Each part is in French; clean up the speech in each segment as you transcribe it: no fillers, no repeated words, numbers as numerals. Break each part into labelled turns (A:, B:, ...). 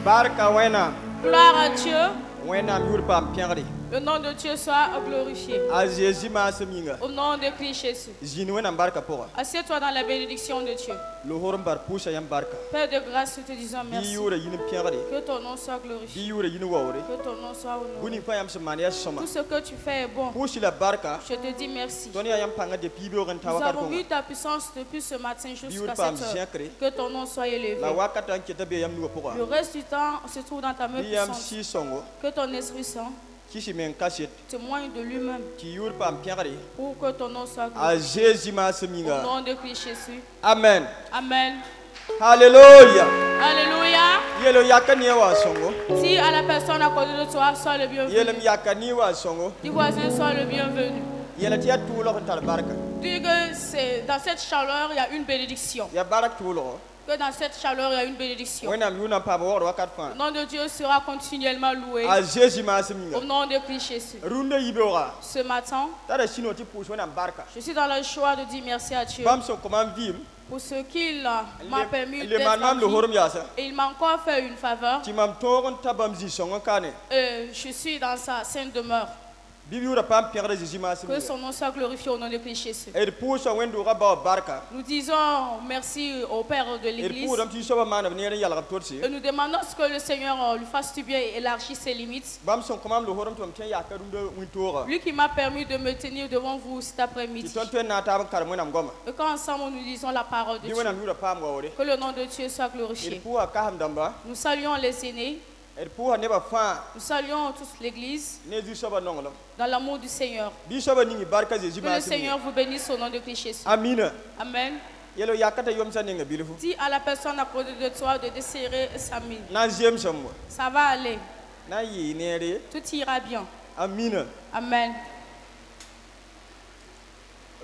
A: Barka wena.
B: Gloire à Dieu.
A: Wena murpa piangri.
B: Le nom de Dieu soit glorifié.
A: A Jésus ma seminga.
B: Au nom de Christ Jésus.
A: Jini wena barka pora.
B: Assieds-toi dans la bénédiction de Dieu.
A: Lo horum bar pusha yam barka.
B: Père de grâce, nous te disons merci.
A: Yura yini piangri.
B: Que ton nom soit glorifié.
A: Yura yini wawre.
B: Que ton nom soit honoré.
A: Buni pa yam semania soma.
B: Tout ce que tu fais est bon.
A: Pushi la barka.
B: Je te dis merci.
A: Toni yam panga de pibo ren
B: Nous
A: tawa
B: avons
A: kartonga.
B: vu ta puissance depuis ce matin jusqu'à
A: Yura
B: cette
A: pam
B: heure.
A: jiakre.
B: Que ton nom soit élevé.
A: La wakata nketa be yam nuwa pora.
B: Le reste du temps se trouve dans ta main
A: Yam
B: puissante.
A: si songo.
B: Que ton Esprit Saint
A: Kishi men kachet.
B: témoigne de lui-même
A: Ki yura pam piangri.
B: pour que ton nom soit
A: A
B: glorifié.
A: Jésus ma
B: Au
A: seminga.
B: nom de Christ Jésus.
A: Amen.
B: Amen.
A: Hallelujah.
B: Alléluia.
A: Yelo yakani wa songo.
B: Si à la personne à côté de toi, sois le
A: Yelem
B: bienvenu.
A: yakani wa songo.
B: Du voisin, sois le bienvenu.
A: Yela tia tulo ren tar barka.
B: Dis que c'est dans cette chaleur, il y a une bénédiction.
A: Ya barak tulo.
B: Que dans cette chaleur, il y a une bénédiction.
A: Wena yuna pa bo wakat fa.
B: Le nom de Dieu sera continuellement loué.
A: A Jésus ma seminga.
B: Au nom de Christ Jésus.
A: Runda yibora.
B: Ce matin,
A: Tada sino ti push wena barka.
B: je suis dans le choix de dire merci à Dieu
A: Bam so comment vivre.
B: pour ce qu'il m'a permis
A: Le
B: d'être
A: manam le
B: en vie.
A: horum yasa.
B: Et il m'a encore fait une faveur.
A: Ti mam toron tabam zi songo kane.
B: Je suis dans sa sainte demeure.
A: Bibiura pam pierre Jésus ma
B: Que
A: seminga.
B: son nom soit glorifié au nom de Christ Jésus.
A: Et push wendo ga ba barka.
B: Nous disons merci au Père de
A: Et
B: l'Église.
A: pour dam ti so ba man venir yalla ga torsi.
B: Et nous demandons ce que le Seigneur lui fasse du bien et élargisse ses limites.
A: Bam so comment le horum tom tien ya ka runda wintora.
B: Lui qui m'a permis de me tenir devant vous cet
A: Ti
B: après-midi.
A: ton ten na ta kar mo nam goma.
B: Et quand ensemble nous lisons la parole de
A: Di
B: Dieu,
A: wena yura pam wawre.
B: que le nom de Dieu soit
A: Et
B: glorifié.
A: pour ka ham damba.
B: Nous saluons les aînés,
A: Et pour ne ba fa
B: nous saluons toute l'Église
A: ne du so ba nongolo.
B: dans l'amour du Seigneur.
A: Bi so ba ningi barka Jésus
B: Que
A: ma
B: le
A: seminga.
B: Seigneur vous bénisse au nom de Christ Jésus.
A: Amina.
B: Amen.
A: Yelo yakata yom sa ninga bilifu.
B: Dis à la personne à côté de toi de desserrer sa mine.
A: Na jem sombo.
B: Ça va aller.
A: Na yi nere.
B: Tout ira bien.
A: Amina.
B: Amen.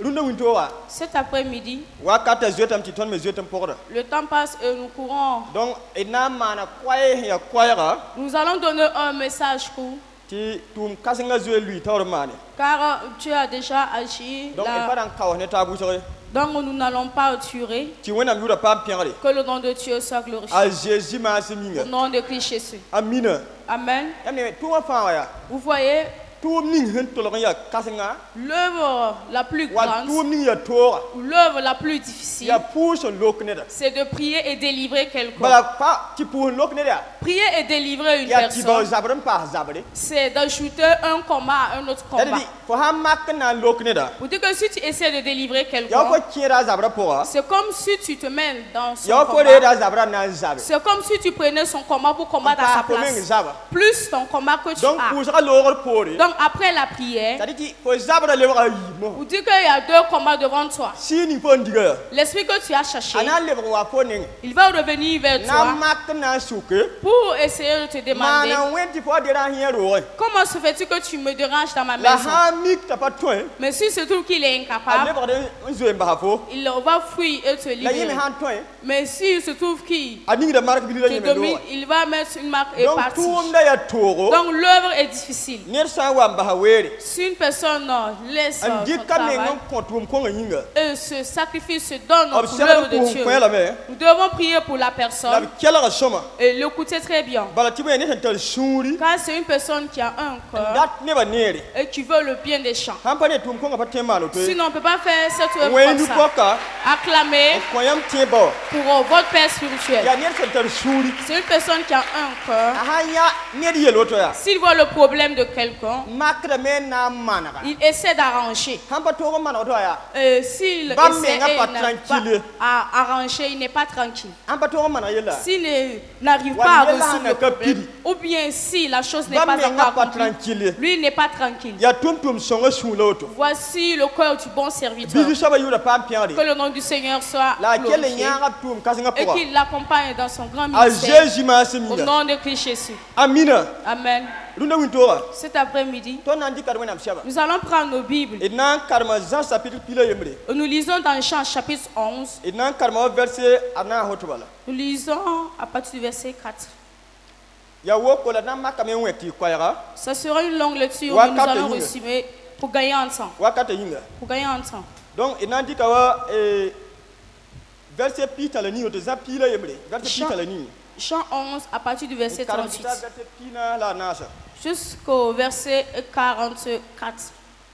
A: Runda wintowa.
B: Cet après-midi,
A: Wakata zotam ti ton me zotam porda.
B: le temps passe et nous courons.
A: Donc ina mana kwaye ya kwayra
B: Nous allons donner un message court.
A: ti tum kasinga zo lui tawr mane.
B: Car tu as déjà agi
A: Donc e
B: là.
A: padan kawne tabu sore.
B: Donc nous n'allons pas durer.
A: Ti wona mi pam piangre.
B: Que le nom de Dieu soit glorifié.
A: A Jésus ma
B: Au
A: seminga.
B: nom de Christ Jésus.
A: Amina.
B: Amen.
A: Amne tuwa fa ya.
B: Vous voyez,
A: Tum ning hen tolon ya kasinga.
B: l'œuvre la plus
A: Wa
B: grande,
A: tum ning ya tora.
B: ou l'œuvre la plus difficile,
A: Ya puso lokneda.
B: c'est de prier et délivrer quelqu'un.
A: Bala pa ti pu lokneda.
B: Prier et délivrer une
A: Ya ti ba
B: personne,
A: zabram pa zabre.
B: c'est d'ajouter un combat à un autre combat.
A: Tadi fo ha makna lokneda.
B: Pour dire que si tu essaies de délivrer
A: Ya
B: quelqu'un,
A: ko kira zabra poa.
B: c'est comme si tu te mènes dans son
A: Ya ko
B: combat.
A: da zabra na zabe.
B: C'est comme si tu prenais son combat pour combattre à sa place.
A: zaba.
B: Plus ton combat que tu
A: Donc
B: as.
A: pour ça logor pori.
B: Donc après la prière,
A: Tadi ti fo zabra le wa yimo.
B: pour dire qu'il y a deux combats devant toi.
A: Si ni fo ndiga.
B: L'esprit que tu as cherché,
A: Ana le wa fo ning.
B: il va revenir vers
A: Na
B: toi
A: makna suke.
B: pour essayer de te demander
A: Mana wenti fo de ran hiero.
B: comment se fait-il que tu me déranges dans ma
A: La
B: maison.
A: ha mik ta pas toi.
B: Mais si se trouve qu'il est
A: Ale
B: incapable,
A: ba de zo mba fo.
B: il va fuir et te
A: La yimi
B: libérer.
A: han toi.
B: Mais s'il se trouve qu'il
A: Aning de marque bi la
B: te
A: yimi
B: domine,
A: do.
B: il va mettre une marque et
A: Donc
B: partir.
A: tout nda ya toro.
B: Donc l'œuvre est difficile.
A: Ner sa wa mba were.
B: Si une personne laisse
A: An
B: son
A: dit quand
B: travail
A: ngam kontum ko nginga.
B: et se sacrifie, se donne pour
A: Observe
B: l'œuvre de
A: pour
B: Dieu,
A: point la mer.
B: nous devons prier pour la
A: La
B: personne
A: kela ga soma.
B: et l'écouter très bien.
A: Bala ti ne tan suri.
B: Car c'est une personne qui a un cœur
A: Dat ne ba nere.
B: et qui veut le bien des gens.
A: Hampane tum ko ga patema lo to.
B: Sinon, on ne peut pas faire cette œuvre
A: Wen
B: comme
A: du
B: ça.
A: poka.
B: Acclamer
A: Ko yam tie ba.
B: pour votre Père spirituel.
A: Ya ner tan suri.
B: C'est une personne qui a un cœur.
A: Ahanya ne di yelo to ya.
B: S'il voit le problème de quelqu'un,
A: Makra men na manaka.
B: il essaie d'arranger.
A: Hampa to ko mana to ya.
B: S'il
A: Bam
B: essaie
A: menga
B: et
A: pas
B: n'arrive
A: tranquille.
B: pas à arranger, il n'est pas tranquille.
A: Hampa to ko mana yela.
B: S'il n'arrive
A: Wa
B: pas à
A: yela
B: résoudre
A: na
B: le
A: ka
B: problème,
A: pidi.
B: ou bien si la chose n'est
A: Bam
B: pas
A: menga
B: encore
A: pas
B: accomplie,
A: tranquille.
B: lui il n'est pas tranquille.
A: Ya tum songa suloto.
B: Voici le cœur du bon serviteur.
A: Bidu saba yura pam piari.
B: Que le nom du Seigneur soit
A: La kele
B: glorifié
A: nyanga tum kasinga
B: et
A: poa.
B: qu'il l'accompagne dans son grand
A: A
B: ministère.
A: Jésus ma
B: Au
A: seminga.
B: nom de Christ Jésus.
A: Amina.
B: Amen.
A: Lunda wintora.
B: Cet après-midi,
A: To nandi karwe nam shaba.
B: nous allons prendre nos Bibles.
A: Et nan karma Jean chapitre pila yemre.
B: Et nous lisons dans Jean chapitre 11.
A: Et nan karma verset ana hotubala.
B: Nous lisons à partir du verset 4.
A: Ya wo ko la nan makame weti kwayara.
B: Ça sera une longue lecture,
A: Wa
B: mais nous
A: kate
B: allons
A: yinga.
B: résumer pour gagner en temps.
A: Wakata yinga.
B: Pour gagner en temps.
A: Donc et nandi kawa verset pita la ni to za pila yemre. Verset
B: Jean-
A: pita la ni.
B: Jean 11, à partir du verset
A: Karam
B: 38
A: kita verset pina la nasa.
B: jusqu'au verset 44.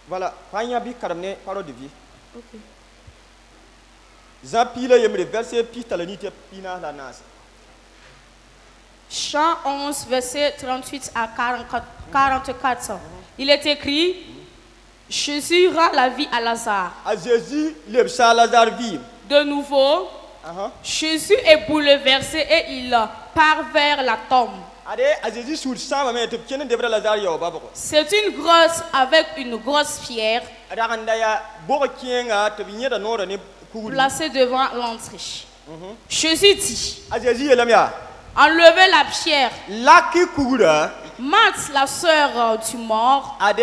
A: Voilà, panya bi karam ne parole de vie.
B: Ok.
A: Jean pile yemre verset pita la nite pina la nasa.
B: Jean 11, verset 38 à 44. Il est écrit, Jésus rend la vie à Lazare.
A: A Jésus le sa Lazare vit.
B: De nouveau, Jésus est bouleversé et il part vers la tombe.
A: Ade a Jésus sur sama me te kenen devra Lazare yo babo.
B: C'est une grosse avec une grosse pierre
A: Ada kanda ya bo kienga te binyeda nora ne kuguri.
B: placée devant l'entrée. Jésus dit,
A: A Jésus elamya.
B: enlevez la pierre.
A: Laki kugura.
B: Marthe, la sœur du mort,
A: Ade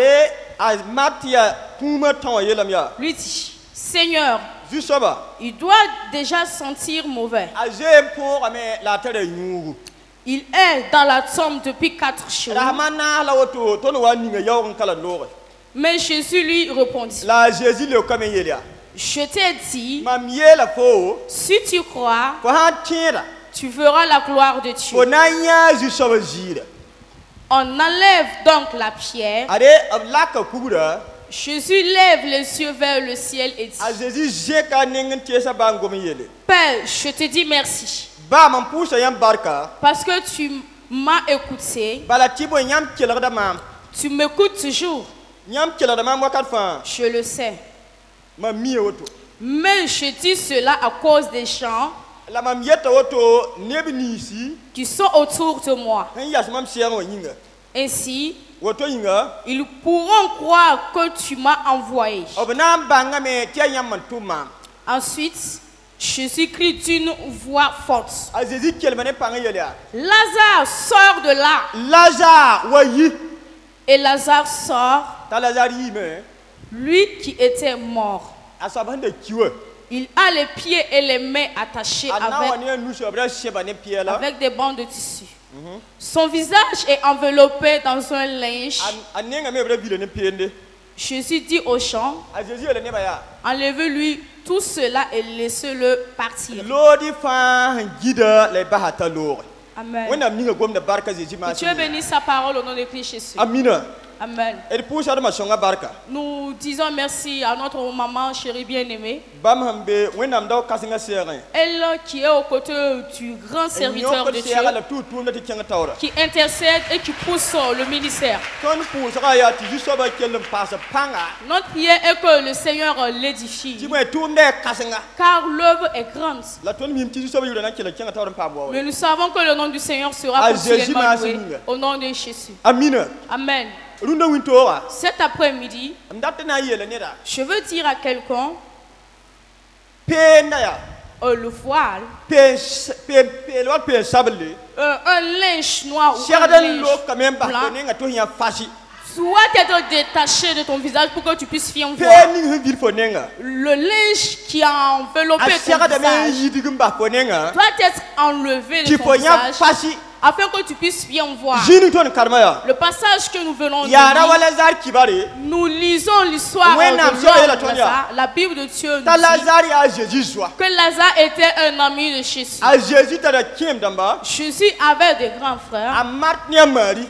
A: a matia kuma ton yelamya.
B: lui dit, Seigneur,
A: Jusaba.
B: il doit déjà sentir mauvais.
A: A je pour ame la tere nyugu.
B: Il est dans la tombe depuis 4 jours.
A: Rahmana la woto to no wani nga yaw kala lore.
B: Mais Jésus lui répondit,
A: La Jésus le comme yelia.
B: je t'ai dit,
A: Mam yela fo
B: si tu crois,
A: ko ha tira.
B: tu verras la gloire de
A: Ko
B: Dieu.
A: nanya jusaba jira.
B: On enlève donc la pierre.
A: Ade laka kugura.
B: Jésus lève les yeux vers le ciel et dit,
A: A Jésus je ka nengen tiesa bangom yele.
B: Père, je te dis merci
A: Ba man pusa yam barka.
B: parce que tu m'as écouté.
A: Bala tibo nyam kelada mam.
B: Tu m'écoutes toujours,
A: Nyam kelada mam wakat fa.
B: je le sais.
A: Ma mi woto.
B: Mais je dis cela à cause des gens
A: La mam yeta woto nebi nisi.
B: qui sont autour de moi.
A: Han yas mam siango yinga.
B: Ainsi,
A: Woto yinga.
B: ils pourront croire que tu m'as envoyé.
A: Obnam banga me tia yam man tumam.
B: Ensuite, Jésus crie d'une voix forte,
A: A Jésus kelmane panga yelia.
B: Lazare, sors de là.
A: Lazare wayi.
B: Et Lazare sort,
A: Ta Lazare yime.
B: lui qui était mort.
A: Asabande kiwe.
B: Il a les pieds et les mains attachés
A: Ana
B: avec,
A: wani nu sobra shebane piela.
B: avec des bandes de tissu. Son visage est enveloppé dans un linge.
A: Anenga me bra bile ne piende.
B: Jésus dit aux gens,
A: A Jésus ele ne baya.
B: enlevez-lui tout cela et laissez-le partir.
A: Lodi fa gida le bahata lore.
B: Amen.
A: Wena minga gomna barka Jésus ma.
B: Que Dieu bénisse sa parole au nom de Christ Jésus.
A: Amina.
B: Amen.
A: El pusha ma songa barka.
B: Nous disons merci à notre maman chérie bien-aimée.
A: Bam hambe wena mdaw kasinga sere.
B: Elle qui est aux côtés du grand serviteur de Dieu,
A: la tout na ti kenga tawra.
B: qui intercède et qui pousse le ministère.
A: Ton pusha ya ti jusoba kelm pasa panga.
B: Notre prière est que le Seigneur l'édifie,
A: Ti mo tunde kasinga.
B: car l'œuvre est grande.
A: La ton mi ti jusoba yura na kenga tawra pa bo.
B: Mais nous savons que le nom du Seigneur sera
A: Ah, Jésus
B: continuellement
A: m'a
B: loué
A: assigné.
B: au nom de Jésus.
A: Amina.
B: Amen.
A: Runda wintora.
B: Cet après-midi,
A: Mdate na yele neda.
B: je veux dire à quelqu'un,
A: Penda ya.
B: le voile,
A: Pe sabele.
B: un linge noir ou un
A: Sheradan lo quand même ba
B: blanc
A: konenga to ya fashi.
B: doit être détaché de ton visage pour que tu puisses bien voir.
A: Pe ni vil fonenga.
B: Le linge qui a enveloppé ton
A: Ashera da me
B: visage
A: yidigum ba fonenga.
B: doit être enlevé de
A: Ti
B: ton
A: fonya
B: visage
A: fashi.
B: afin que tu puisses bien voir.
A: Jini ton karmaya.
B: Le passage que nous venons de
A: Yara
B: lire,
A: wala zar kibare.
B: nous lisons l'histoire
A: Ouais,
B: de
A: nam,
B: l'homme
A: c'est la Tonya.
B: Lazare. La Bible de Dieu nous
A: Ta
B: dit
A: Lazare ya Jésus joie.
B: que Lazare était un ami de Jésus.
A: A Jésus ta da kiem damba.
B: Jésus avait des grands frères,
A: A Marthe ni Marie.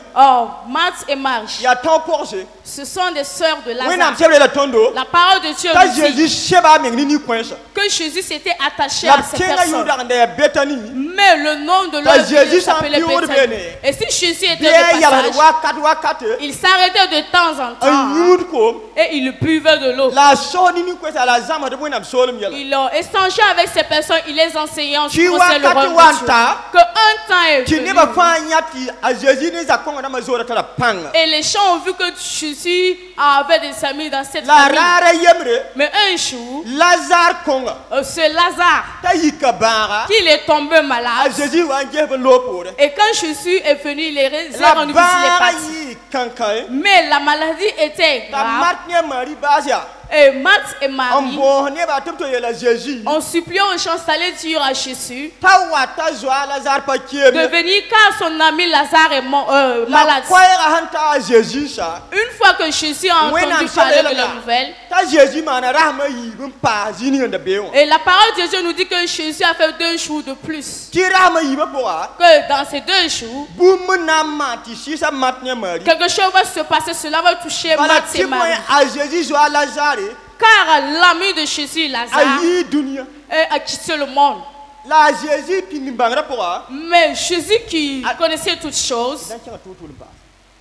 B: Marthe et Marie.
A: Ya ton porche.
B: Ce sont des sœurs de
A: Oui nam
B: Lazare.
A: sebre la tondo.
B: La parole de Dieu
A: Ta
B: nous dit
A: Jésus sheba mengni ni kwensa.
B: que Jésus s'était attaché
A: La
B: à ces
A: kenga
B: personnes.
A: yuda ngande Bethany.
B: Mais le nom de
A: Ta
B: leur
A: Jésus
B: ville s'appelait
A: s'en pure
B: Bethany.
A: bene.
B: Et si Jésus était
A: Bien
B: de
A: ya
B: passage,
A: wakate.
B: il s'arrêtait de temps en
A: An
B: temps
A: yud ko.
B: et il buvait de l'eau.
A: La soni ni kwesa la zama de nam solum yala.
B: Il échangeait avec ces personnes, il les enseignait en
A: Tu
B: ce
A: vois,
B: c'est le
A: quand tu
B: royaume
A: vois
B: de Dieu.
A: ça,
B: Que un temps est
A: Ki
B: venu
A: ne ba fa nyati a Jésus ni za konga na mazora ta panga.
B: et les gens ont vu que Jésus avait des amis dans cette
A: La
B: famille.
A: rara yemre.
B: Mais un jour,
A: Lazare konga.
B: ce Lazare,
A: Ta yikabara.
B: qu'il est tombé
A: A
B: malade,
A: Jésus wa ngebe lopore.
B: et quand Jésus est venu, il les
A: La
B: a rendu visite, il est
A: bara
B: parti.
A: yi kankai.
B: Mais la maladie était
A: Ta
B: grave
A: Marthe ni Marie bazia.
B: Et Marthe et
A: en
B: Marie
A: bon ne ba tum to yela Jésus
B: ont supplié au chance d'aller dire à Jésus
A: ta wata joa Lazare pa
B: de
A: kieme
B: venir car son ami Lazare est
A: la
B: malade.
A: kwera hanta Jésus sa
B: Une fois que Jésus a entendu parler de la nouvelle,
A: ta Jésus mana rahma yibum pa zini nganda bewo
B: et la parole de Dieu nous dit que Jésus a fait 2 jours de plus.
A: ki rahma yiba poa
B: Que dans ces 2 jours,
A: bum na mati si sa matnya Marie
B: quelque chose va se passer, cela va toucher
A: bala
B: Marthe et
A: ti mo
B: Marie.
A: a Jésus joa Lazare
B: Car l'ami de Jésus, Lazare,
A: ayi dunia
B: a quitté le monde.
A: la Jésus pini bangra poa
B: Mais Jésus qui connaissait toutes choses,
A: dan kya tutu ba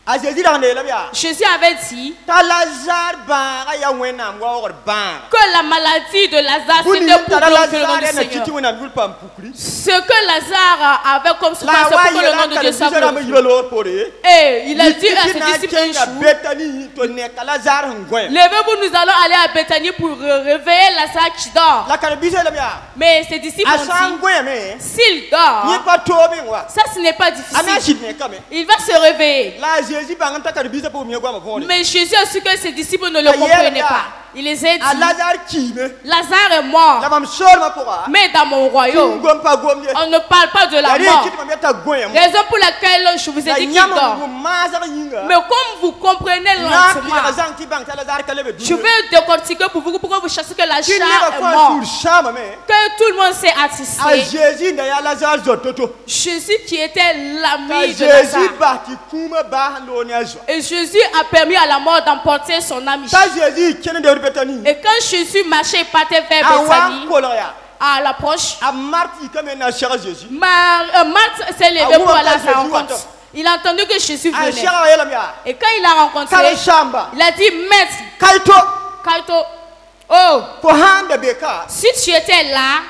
A: a Jésus dans le bia
B: Jésus avait dit
A: ta Lazare ba ya wena ngwa or ba
B: que la maladie de Lazare
A: buni
B: c'était pour
A: ta
B: glorifier le nom du
A: Lazare na kiti
B: Seigneur.
A: wena ngul pam pukri
B: Ce que Lazare avait comme souffrance,
A: la
B: c'est
A: wa
B: pour que le nom
A: yela
B: de
A: ka
B: Dieu soit
A: bisara ma
B: glorifié.
A: yibalo pore
B: Et il a dit à ses disciples un jour,
A: Bethany to ne ka Lazare ngwa
B: levez-vous, nous allons aller à Bethanie pour réveiller Lazare qui dort.
A: la ka bisara bia
B: Mais ses disciples ont
A: asa
B: dit,
A: ngwa me
B: s'il
A: ni
B: dort,
A: pa tobi ngwa
B: ça ce n'est pas
A: ana
B: difficile.
A: shit ne kame
B: Il va se réveiller.
A: la Jésus ba ngata ka bisara po mi ngwa ma fone
B: Mais Jésus a su que ses disciples ne le comprenaient pas. Il les a
A: a
B: dit,
A: Lazare kime
B: Lazare est mort.
A: la mam shor ma pora
B: Mais dans mon royaume,
A: ngom pa gom ye
B: on ne parle pas de la
A: ya
B: mort.
A: kiti ma meta goyam
B: Raison pour laquelle je vous ai
A: la
B: dit qu'il
A: nyama
B: dort.
A: ngum ma za yinga
B: Mais comme vous comprenez
A: na pi la
B: lentement,
A: zang ti bang ta Lazare ka lebe
B: je vais décortiquer pour vous pourquoi vous cherchez que la
A: ki ne
B: chair
A: ba
B: est
A: fa
B: morte.
A: sur chama me
B: Que tout le monde s'est
A: a
B: attristé.
A: Jésus na ya Lazare zototo
B: Jésus qui était
A: ta
B: l'ami de
A: Jésus
B: Lazare.
A: ba ti kuma ba lo ne azo
B: Et Jésus a permis à la mort d'emporter son ami.
A: ta Jésus kene de Bethany
B: Et quand Jésus marchait et partait vers
A: a wa
B: Bethanie,
A: ko la ya
B: à l'approche,
A: a Marthe comme na cher Jésus
B: Marthe s'est levée
A: Ah,
B: pour
A: où
B: aller à
A: est-ce
B: sa
A: que Jésus
B: rencontre.
A: attend?
B: Il a entendu que Jésus
A: a
B: venait.
A: cher ya la mia
B: Et quand il l'a rencontré,
A: kala shamba
B: il a dit, Maître,
A: kaito
B: Kaito, oh,
A: ko hande beka
B: si tu étais là,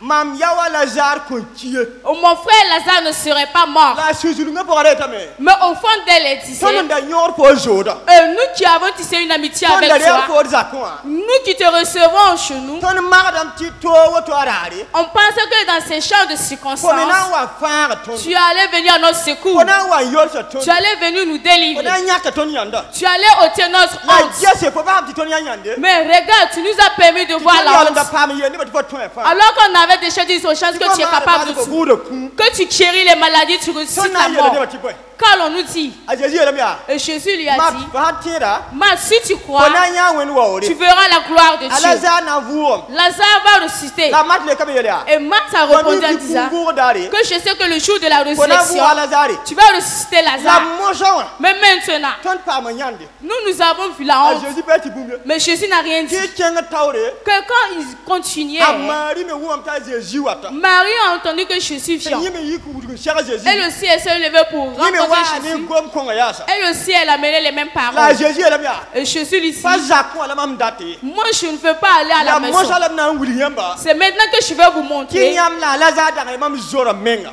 A: mam yawa Lazare ko tie
B: mon frère Lazare ne serait pas mort.
A: la suzulu nga pour arrêter me
B: Mais au fond d'elle, elle disait,
A: ton da nyor po joda
B: nous qui avons tissé une amitié
A: ton
B: avec
A: da
B: toi,
A: pour zakwa
B: nous qui te recevons chez nous,
A: ton madame ti to woto arare
B: on pensait que dans ces champs de
A: ko
B: circonstances,
A: mena wa fara ton
B: tu allais venir à notre secours.
A: ko na wa yor sa ton
B: Tu allais venir nous
A: ko
B: délivrer.
A: na nyaka ton yanda
B: Tu allais ôter notre
A: la
B: honte.
A: jesse ko ba ti ton yande
B: Mais regarde, tu nous as permis de voir la
A: yanda
B: honte.
A: pa me yene ba ti ton fa
B: Alors qu'on avait déjà dit aux chances que tu es capable de tout. Que tu guéris les maladies, tu ressuscites la mort. Quand on nous dit, et Jésus lui a dit, Marthe, si tu crois, tu verras la gloire de Dieu. Lazare va ressusciter. Et Marthe a répondu en disant que je sais que le jour de la résurrection, tu vas ressusciter Lazare. Mais maintenant, nous avons vu la honte. Mais Jésus n'a rien dit. Que quand il continuait, Marie a entendu que Jésus vient. Elle aussi, elle s'est levée pour rencontrer Jésus. Elle aussi, elle a mené les mêmes paroles. Et Jésus lui dit, moi je ne veux pas aller à la maison. C'est maintenant que je vais vous montrer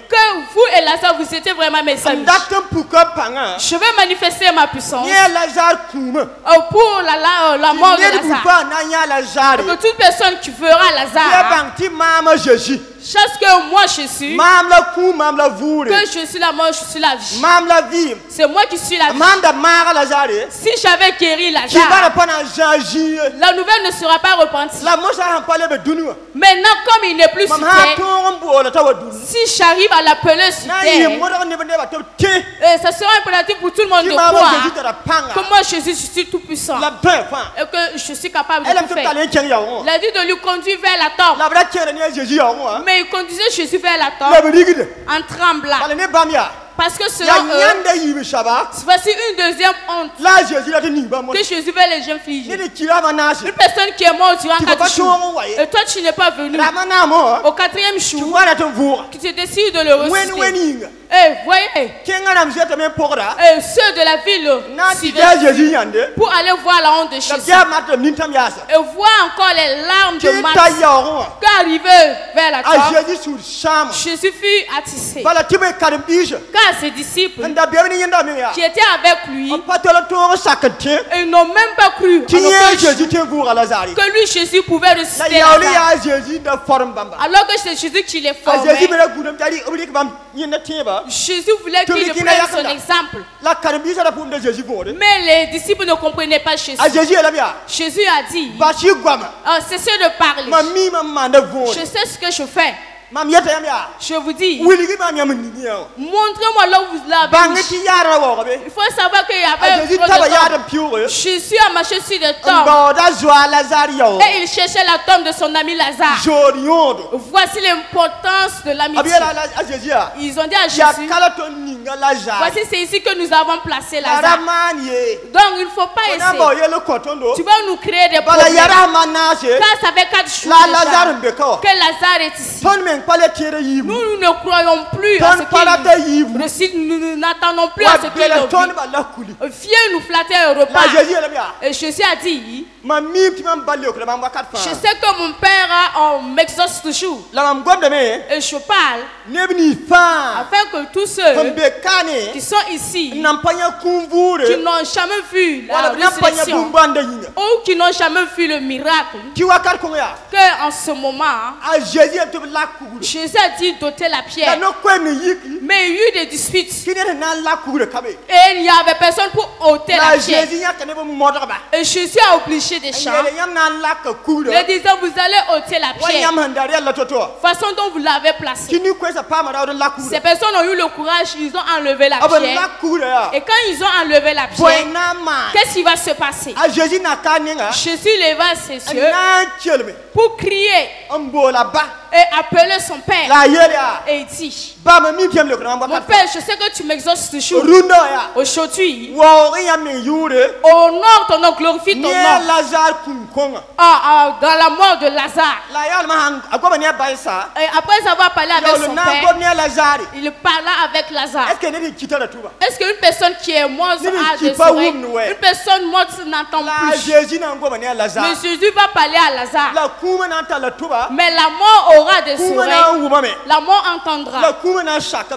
B: que vous et Lazare, vous étiez vraiment mes amis. Je vais manifester ma puissance pour la mort de Lazare. Que toute personne qui fera Lazare, chasse que moi je suis, que je suis la mort, je suis la vie. C'est moi qui suis la vie. Si j'avais guéri Lazare, la nouvelle ne sera pas repentie. Maintenant, comme il n'est plus sur terre, si j'arrive à l'appeler sur terre, ça sera impératif pour tout le monde de croire que moi Jésus, je suis tout puissant et que je suis capable de tout faire. Il a dit de lui conduire vers la tombe. Mais il conduisait Jésus vers la tombe en tremblant. Parce que selon eux, voici une deuxième honte que Jésus veut les jeunes filles. Une personne qui est morte durant 4 jours. Et toi, tu n'es pas venu. Au 4e jour, tu te décides de le ressusciter. Et voyez, ceux de la ville pour aller voir la honte de Jésus. Et voir encore les larmes de Marthe. Car arrivé vers la tombe, Jésus fut attissé. Car ses disciples qui étaient avec lui, ils n'ont même pas cru que lui, Jésus, pouvait ressusciter Lazare. Alors que c'est Jésus qui les formait, Jésus voulait qu'ils prennent son exemple. Mais les disciples ne comprenaient pas Jésus. Jésus a dit, cessez de parler. Je sais ce que je fais. Je vous dis, montrez-moi là où vous l'avez. Il faut savoir qu'il y avait Jésus a marché sur des tombes et il cherchait la tombe de son ami Lazare. Voici l'importance de l'amitié. Ils ont dit à Jésus, voici c'est ici que nous avons placé Lazare. Donc il ne faut pas essayer. Tu vas nous créer des problèmes. Car ça fait 4 jours déjà que Lazare est ici. Nous ne croyons plus à ce qu'il nous n'attendons plus à ce qu'il nous dit. Viens nous flatter un repas. Et Jésus a dit, je sais que mon Père m'exauce toujours. Et je parle afin que tous ceux qui sont ici, qui n'ont jamais vu la résurrection ou qui n'ont jamais vu le miracle, qu'en ce moment, Jésus a dit d'ôter la pierre. Mais il y a eu des disputes. Et il n'y avait personne pour ôter la pierre. Et Jésus a obligé des gens, les disant, vous allez ôter la pierre. Façon dont vous l'avez placée. Ces personnes ont eu le courage, ils ont enlevé la pierre. Et quand ils ont enlevé la pierre, qu'est-ce qui va se passer? Jésus leva ses yeux pour crier et appeler son père. Et il dit, mon père, je sais que tu m'exauces toujours. Aujourd'hui, honore ton nom, glorifie ton nom. Dans la mort de Lazare. Et après avoir parlé avec son père, il parla avec Lazare. Est-ce qu'une personne qui est morte a des oreilles? Une personne morte n'entend plus. Mais Jésus va parler à Lazare. Mais la mort aura des oreilles. La mort entendra.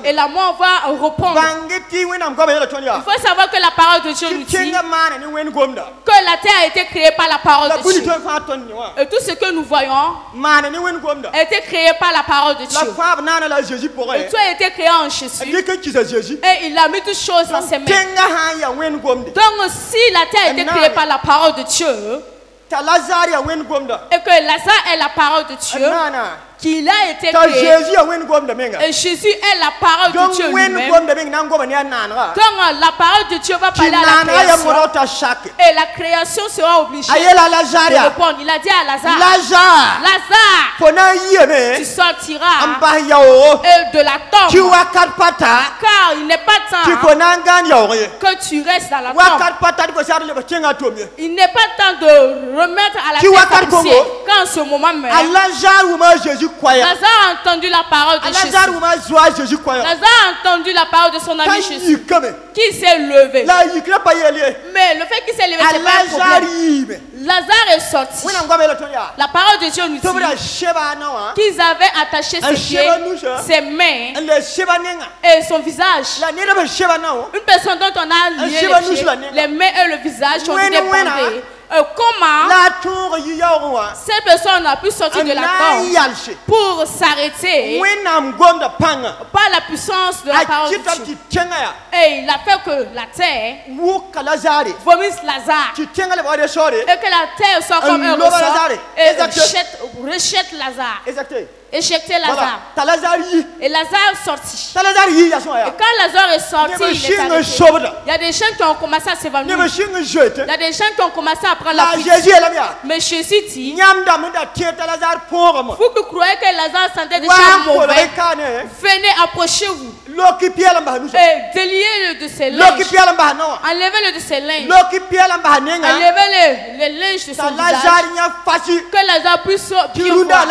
B: Et la mort va répondre. Il faut savoir que la parole de Dieu nous dit que la terre a été créée par la parole de Dieu. Et tout ce que nous voyons a été créé par la parole de Dieu. Et tout a été créé en Jésus. Et il a mis toutes choses dans ses mains. Donc si la terre a été créée par la parole de Dieu, et que Lazare est la parole de Dieu, qu'il a été créé, et Jésus est la parole de Dieu lui-même. Donc la parole de Dieu va parler à la création, et la création sera obligée de répondre. Il a dit à Lazare, Lazare, tu sortiras de la tombe, car il n'est pas temps que tu restes dans la tombe. Il n'est pas temps de remettre à la terre sa poussière, quand en ce moment même Lazare a entendu la parole de Jésus. Lazare a entendu la parole de son ami Jésus, qui s'est levé. Mais le fait qu'il s'est levé, c'est pas un problème. Lazare est sorti. La parole de Dieu nous dit qu'ils avaient attaché ses pieds, ses mains et son visage. Une personne dont on a lié les pieds, les mains et le visage ont été bandés. Comment cette personne a pu sortir de la tombe pour s'arrêter par la puissance de la parole de Dieu. Et il a fait que la terre vomisse Lazare et que la terre soit comme un ressort et rejette Lazare. Éjecter Lazare. Et Lazare est sorti. Et quand Lazare est sorti, il est arrêté. Il y a des gens qui ont commencé à s'évanouir. Il y a des gens qui ont commencé à prendre la fuite. Mais Jésus dit, vous qui croyez que Lazare sentait déjà mauvais, venez, approchez-vous. Et déliez-le de ses linges. Enlevez-le de ses linges. Enlevez les linges de son visage. Que Lazare puisse bien voir.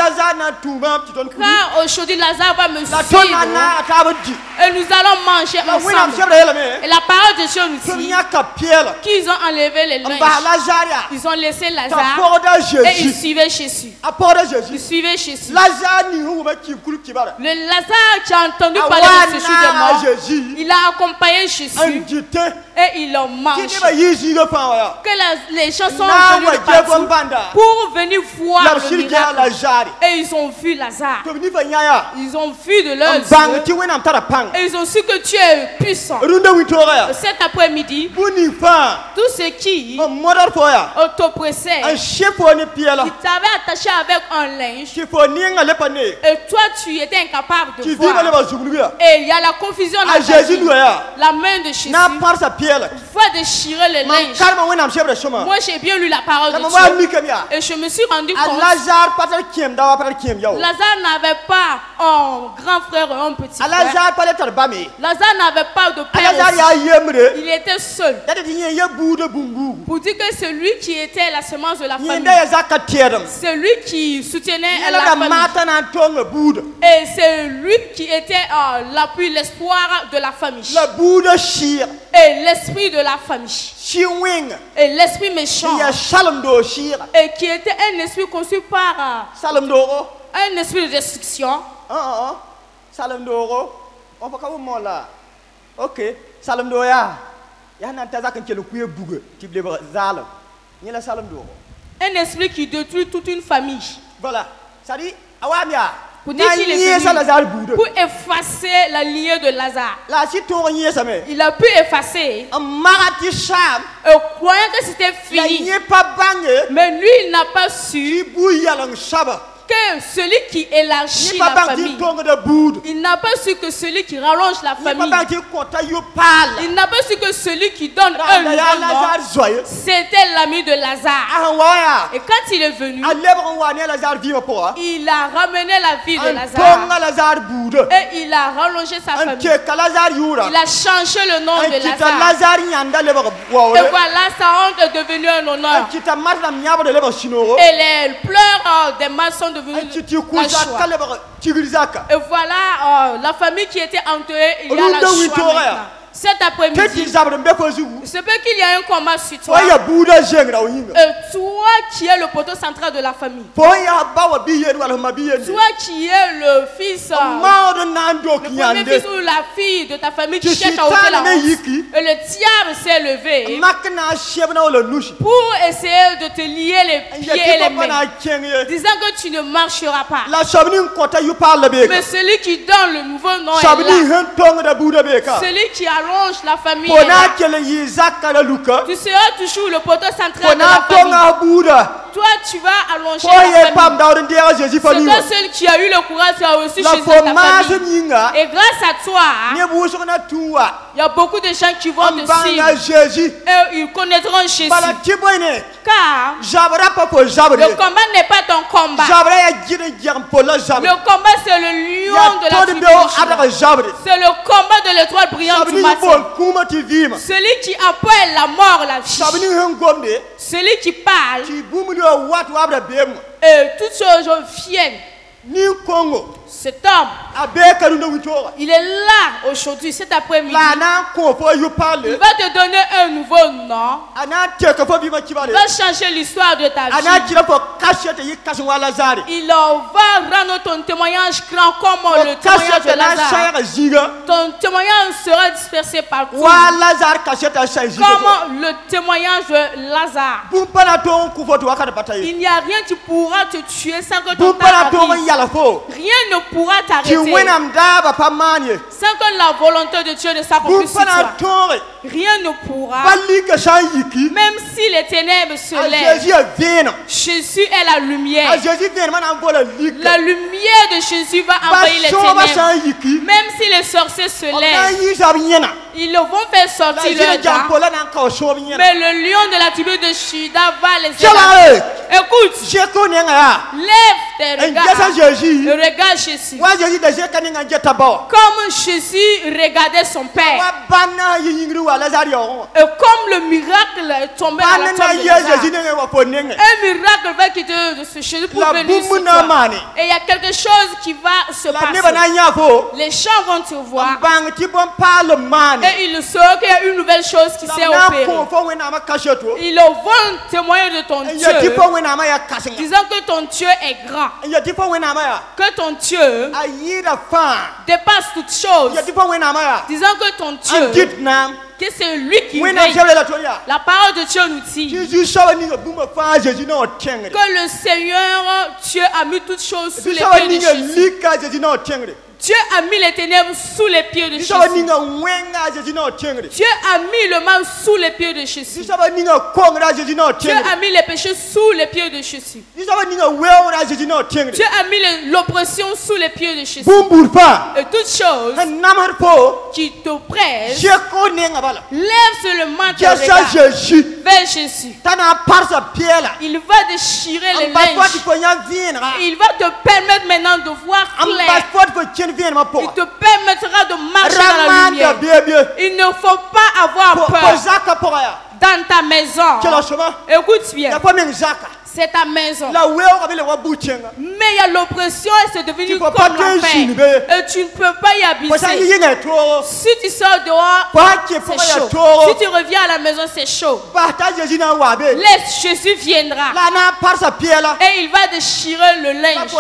B: Car aujourd'hui Lazare va me suivre. Et nous allons manger ensemble. Et la parole de Dieu nous dit qu'ils ont enlevé les linges. Ils ont laissé Lazare et ils suivaient Jésus. Ils suivaient Jésus. Le Lazare qui a entendu parler de ce jour de mort, il a accompagné Jésus et ils l'ont mangé. Que les gens sont venus de partout pour venir voir le miracle. Et ils ont vu Lazare. Ils ont vu de leurs yeux. Et ils ont su que tu es puissant. Cet après-midi, tous ceux qui t'oppressaient, ils t'avaient attaché avec un linge. Et toi, tu étais incapable de voir. Et il y a la confusion dans ta vie. La main de Jésus va déchirer les linges. Moi, j'ai bien lu la parole de Dieu. Et je me suis rendu compte. Lazare n'avait pas un grand frère et un petit frère. Lazare n'avait pas de père aussi. Il était seul. Pour dire que c'est lui qui était la semence de la famille. C'est lui qui soutenait la famille. Et c'est lui qui était l'appui, l'espoir de la famille. Et l'esprit de la famille. Et l'esprit méchant. Et qui était un esprit conçu par un esprit de destruction.
A: Ok, Salam Doya.
B: Un esprit qui détruit toute une famille.
A: Voilà. Ça dit, Awamia.
B: Pour dire qu'il est venu pour effacer la lignée de Lazare. Il a pu effacer. Croyant que c'était fini. Mais lui, il n'a pas su que celui qui élargit la famille, il n'a pas su que celui qui rallonge la famille, il n'a pas su que celui qui donne un nouveau nom, c'était l'ami de Lazare. Et quand il est venu, il a ramené la vie de Lazare et il a rallongé sa famille. Il a changé le nom de Lazare. Et voilà, sa honte est devenue un honneur. Et les pleurs des maçons devenus la joie. Et voilà la famille qui était entourée, il y a la joie maintenant. Cet après-midi, c'est peut qu'il y a un combat sur toi. Et toi qui es le poteau central de la famille. Toi qui es le fils, le premier fils ou la fille de ta famille qui cherche à ôter la honte. Et le diable s'est levé pour essayer de te lier les pieds et les mains, disant que tu ne marcheras pas. Mais celui qui donne le nouveau nom est là. Celui qui allonge la famille est là. Tu seras toujours le poteau central de la famille. Toi, tu vas allonger la famille. C'est toi seul qui a eu le courage qui a reçu Jésus dans ta famille. Et grâce à toi, il y a beaucoup de gens qui vont te suivre. Et ils connaîtront Jésus. Car le combat n'est pas ton combat. Le combat, c'est le lion de la tribu de Juda. C'est le combat de l'étoile brillante du matin. Celui qui appelle la mort la vie. Celui qui parle. Et toutes choses viennent. Cet homme, il est là aujourd'hui, cet après-midi. Il va te donner un nouveau nom. Il va changer l'histoire de ta vie. Il va rendre ton témoignage grand comme le témoignage de Lazare. Ton témoignage sera dispersé partout. Comme le témoignage de Lazare. Il n'y a rien qui pourra te tuer sans que ton temps arrive. Rien ne pourra t'arrêter sans que la volonté de Dieu ne s'accomplisse sur toi. Rien ne pourra. Même si les ténèbres se lèvent, Jésus est la lumière. La lumière de Jésus va envahir les ténèbres. Même si les sorciers se lèvent, Ils vont faire sortir le dents. Mais le lion de la tribu de Juda va les élever. Écoute. Lève tes regards. Regarde Jésus. Comme Jésus regardait son père. Et comme le miracle est tombé à la tombe de Lazare. Un miracle va quitter de ce Jésus pour venir sur toi. Et il y a quelque chose qui va se passer. Les gens vont te voir. Et ils sauront qu'il y a une nouvelle chose qui s'est opérée. Ils vont témoigner de ton Dieu, disant que ton Dieu est grand, que ton Dieu dépasse toutes choses, disant que ton Dieu, que c'est lui qui règne. La parole de Dieu nous dit que le Seigneur Dieu a mis toutes choses sous les pieds de Jésus. Dieu a mis les ténèbres sous les pieds de Jésus. Dieu a mis le mal sous les pieds de Jésus. Dieu a mis les péchés sous les pieds de Jésus. Dieu a mis l'oppression sous les pieds de Jésus. Et toutes choses qui t'oppressent, lève seulement ton regard vers Jésus. Il va déchirer les linges. Il va te permettre maintenant de voir clair. Il te permettra de marcher dans la lumière. Il ne faut pas avoir peur dans ta maison. Écoute bien. C'est ta maison. Mais il y a l'oppression et c'est devenu comme l'enfer. Et tu ne peux pas y habiter. Si tu sors dehors, c'est chaud. Si tu reviens à la maison, c'est chaud. Laisse, Jésus viendra. Et il va déchirer le linge.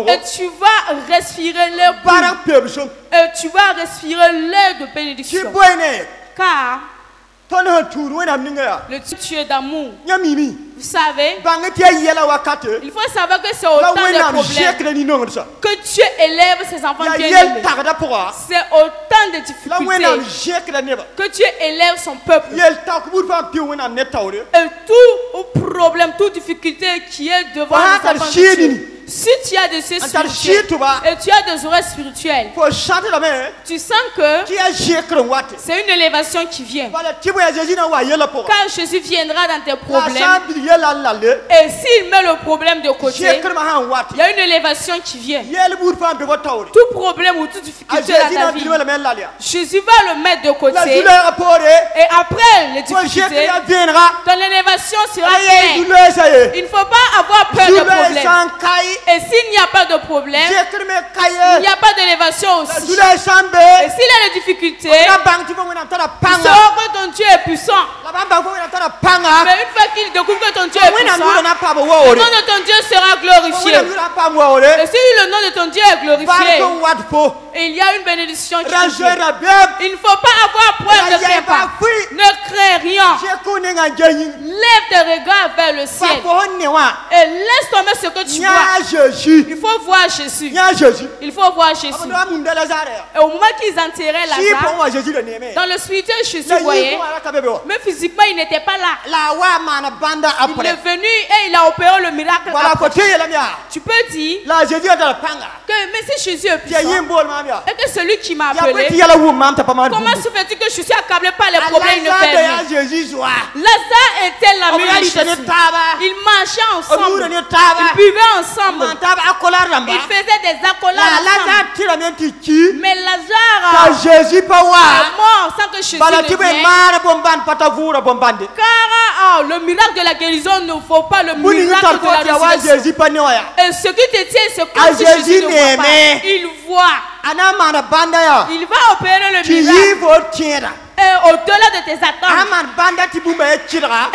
B: Et tu vas respirer l'air pur. Et tu vas respirer l'air de bénédiction. Car le Dieu d'amour, vous savez, il faut savoir que c'est autant de problèmes que Dieu élève ses enfants bien-aimés. C'est autant de difficultés que Dieu élève son peuple. Et tout problème, toute difficulté qui est devant les enfants de Dieu, si tu as des yeux spirituels et tu as des oreilles spirituelles, tu sens que c'est une élévation qui vient. Quand Jésus viendra dans tes problèmes, et s'il met le problème de côté, il y a une élévation qui vient. Tout problème ou toute difficulté dans ta vie, Jésus va le mettre de côté. Et après les difficultés, ton élévation sera pleine. Il ne faut pas avoir peur de problème. Et s'il n'y a pas de problème, il n'y a pas d'élévation aussi. Et s'il y a des difficultés, tu sauras que ton Dieu est puissant. Mais une fois qu'il découvre que ton Dieu est puissant, le nom de ton Dieu sera glorifié. Et si le nom de ton Dieu est glorifié, et il y a une bénédiction qui vient, il ne faut pas avoir peur, ne crains pas. Ne crains rien. Lève tes regards vers le ciel. Et laisse tomber ce que tu vois. Il faut voir Jésus. Il faut voir Jésus. Et au moment qu'ils enterraient Lazare, dans le spirituel, Jésus voyait, mais physiquement, il n'était pas là. Il est venu et il a opéré le miracle. Tu peux dire que mais si Jésus est puissant, et que celui qui m'a appelé, comment se fait-il que je suis accablé par les problèmes, il ne fait rien? Lazare était l'ami de Jésus. Ils marchaient ensemble. Ils buvaient ensemble. Ils faisaient des accolades ensemble. Mais Lazare est mort sans que Jésus ne vienne. Car le miracle de la guérison ne vaut pas le miracle de la résurrection. Et ce qui te tient, c'est comme si Jésus ne voit pas. Il voit. Il va opérer le miracle. Et au-delà de tes attentes.